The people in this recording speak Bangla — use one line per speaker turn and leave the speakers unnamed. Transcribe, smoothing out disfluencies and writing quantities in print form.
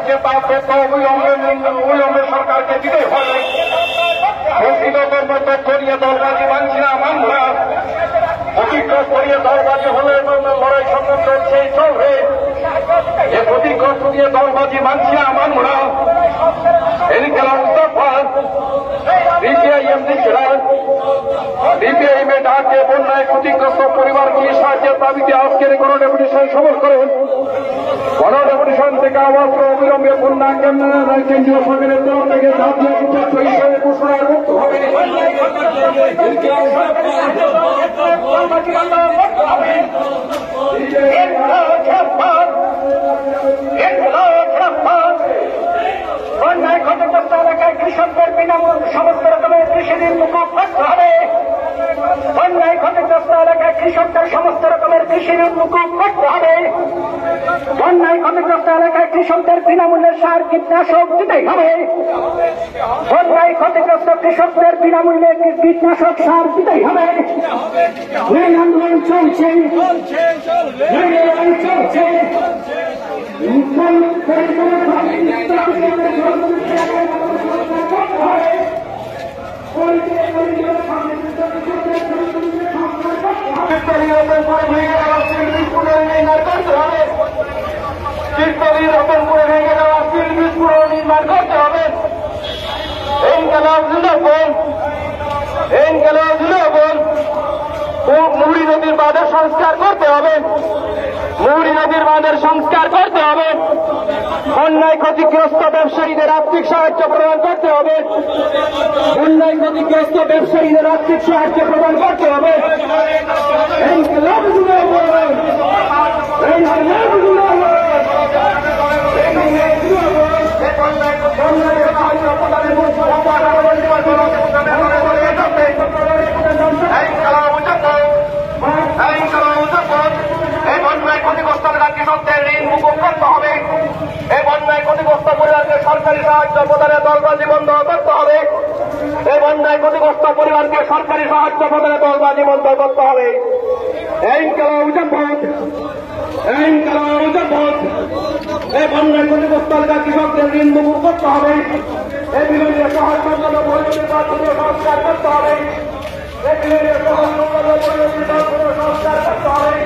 হয়েছে তা অবিলম্বে সরকারকে দিতে হবে। বঞ্চিত তথ্য নিয়ে দলবাজি মানছি না, মানব না। ক্ষতিগ্রস্ত নিয়ে দলবাজি হলে লড়াই সংগ্রাম চলছেই চলবে। এ ক্ষতিগ্রস্ত নিয়ে দলবাজি মানছি না, মানব না। সিপিআইএমের ডাকে বন্যায় ক্ষতিগ্রস্ত পরিবারগুলি সাহায্যের দাবিতে আজকের গণডেপুটেশন সফল করেন। গণডেপুটেশন থেকে আওয়াজ অবিলম্বে বন্যা কেন্দ্রীয় সরকারের তরফ থেকে জাতীয় বিপর্যয় হিসেবে ঘোষণার মুক্ত হবে। বন্যায় ক্ষতিগ্রস্ত এলাকায় কৃষকদের বিনামূল্য সমস্ত রকমের কৃষি ঋণ মুকুব করতে হবে। বন্যায় ক্ষতিগ্রস্ত এলাকায় কৃষকদের সমস্ত রকমের কৃষি ঋণ মুকুব করতে হবে। বন্যায় ক্ষতিগ্রস্ত এলাকায় কৃষকদের বিনামূল্যে সার কীটনাশক দিতেই হবে। বন্যায় ক্ষতিগ্রস্ত কৃষকদের বিনামূল্যে কীটনাশক সার দিতেই হবে। রেল আন্দোলন চলছে, চলছে। নির্মাণ করতে হবে। মুহুরী নদীর বাঁধের সংস্কার করতে হবে। মুহুরী নদীর বাঁধের সংস্কার করতে হবে। বন্যায় ক্ষতিগ্রস্ত ব্যবসায়ীদের আর্থিক সাহায্য প্রদান করতে হবে। বন্যায় ক্ষতিগ্রস্ত ব্যবসায়ীদের আর্থিক সাহায্য প্রদান করতে হবে। সরকারি সাহায্য প্রদানে দলবাজি বন্ধ করতে হবে। এই বন্যায় ক্ষতিগ্রস্ত পরিবারকে সরকারি সাহায্য প্রদানে দলবাজি বন্ধ করতে হবে। এই বন্যায় ক্ষতিগ্রস্ত এলাকার কৃষকদের ঋণ মুকুব করতে হবে। এই বিভিন্ন শহর সংস্কার করতে হবে। এই বিভিন্ন শহর সংস্কার করতে হবে।